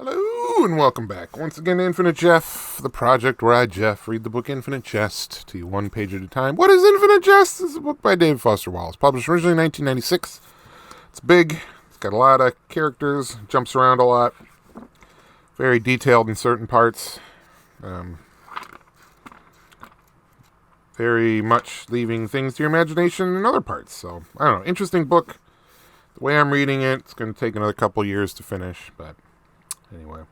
Hello and welcome back. Once again, Infinite Jeff, the project where I, Jeff, read the book Infinite Jest to you one page at a time. What is Infinite Jest? This is a book by David Foster Wallace, published originally in 1996. It's big, it's got a lot of characters, jumps around a lot, very detailed in certain parts, very much leaving things to your imagination in other parts. So, I don't know, interesting book. The way I'm reading it, it's going to take another couple years to finish, but anyway.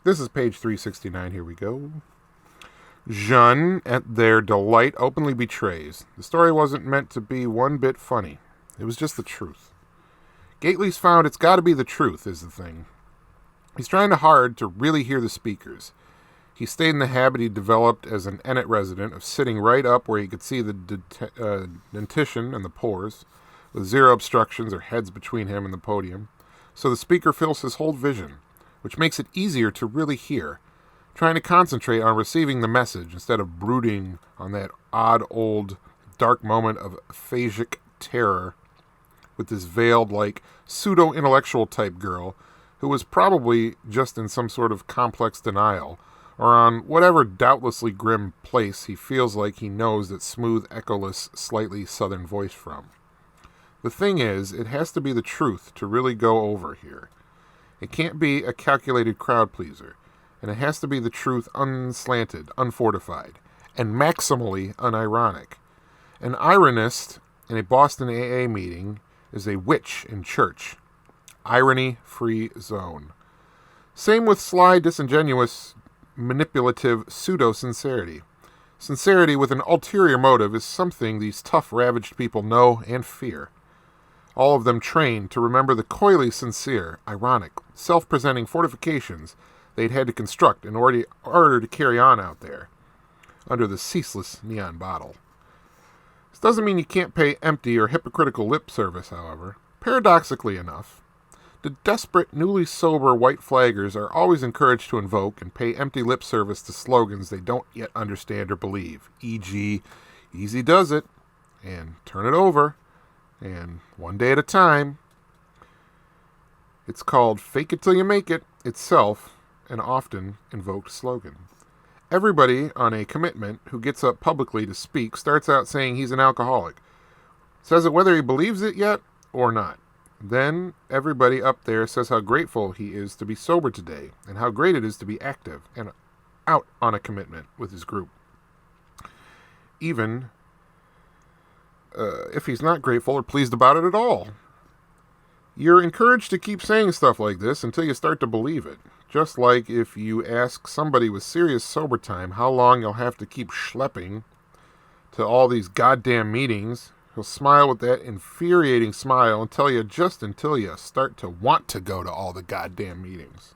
This is page 369. Here we go. Jeanne, at their delight, openly betrays. The story wasn't meant to be one bit funny. It was just the truth. Gately's found it's got to be the truth, is the thing. He's trying hard to really hear the speakers. He stayed in the habit he developed as an Ennet resident of sitting right up where he could see the dentition and the pores, with zero obstructions or heads between him and the podium. So the speaker fills his whole vision, which makes it easier to really hear, trying to concentrate on receiving the message instead of brooding on that odd old dark moment of aphasic terror with this veiled, like, pseudo-intellectual type girl who was probably just in some sort of complex denial, or on whatever doubtlessly grim place he feels like he knows that smooth, echoless, slightly southern voice from. The thing is, it has to be the truth to really go over here. It can't be a calculated crowd pleaser, and it has to be the truth unslanted, unfortified, and maximally unironic. An ironist in a Boston AA meeting is a witch in church. Irony-free zone. Same with sly, disingenuous, manipulative pseudo-sincerity. Sincerity with an ulterior motive is something these tough, ravaged people know and fear. All of them trained to remember the coyly sincere, ironic, self-presenting fortifications they'd had to construct in order to carry on out there, under the ceaseless neon bottle. This doesn't mean you can't pay empty or hypocritical lip service, however. Paradoxically enough, the desperate, newly sober white flaggers are always encouraged to invoke and pay empty lip service to slogans they don't yet understand or believe, e.g., easy does it, and turn it over, and one day at a time. It's called Fake It Till You Make It itself, an often invoked slogan. Everybody on a commitment who gets up publicly to speak starts out saying he's an alcoholic. Says it whether he believes it yet or not. Then everybody up there says how grateful he is to be sober today and how great it is to be active and out on a commitment with his group. Even if he's not grateful or pleased about it at all. You're encouraged to keep saying stuff like this until you start to believe it. Just like if you ask somebody with serious sober time how long you'll have to keep schlepping to all these goddamn meetings, he'll smile with that infuriating smile and tell you just until you start to want to go to all the goddamn meetings.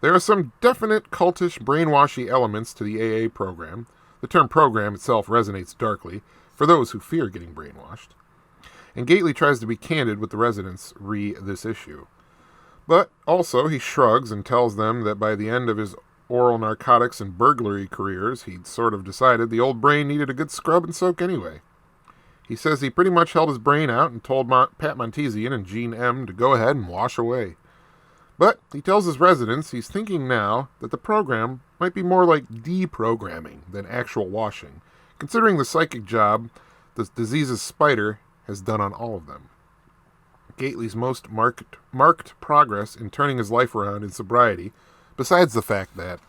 There are some definite cultish, brainwashy elements to the AA program. The term program itself resonates darkly for those who fear getting brainwashed. And Gately tries to be candid with the residents re this issue. But also he shrugs and tells them that by the end of his oral narcotics and burglary careers, he'd sort of decided the old brain needed a good scrub and soak anyway. He says he pretty much held his brain out and told Pat Montesian and Gene M. to go ahead and wash away. But he tells his residents he's thinking now that the program might be more like deprogramming than actual washing, considering the psychic job the disease's spider has done on all of them. Gately's most marked progress in turning his life around in sobriety, besides the fact that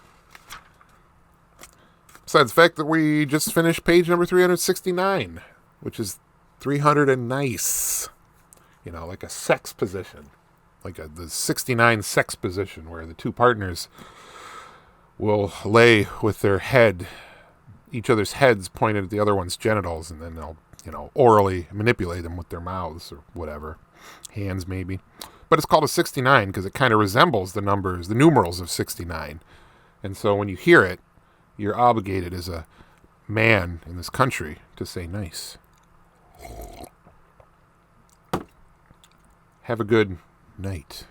we just finished page number 369, which is 300 and nice. You know, like a sex position. Like the 69 sex position where the two partners will lay with their each other's heads pointed at the other one's genitals, and then they'll, orally manipulate them with their mouths or whatever. Hands, maybe. But it's called a 69 because it kind of resembles the numerals of 69. And so when you hear it, you're obligated as a man in this country to say nice. Have a good night.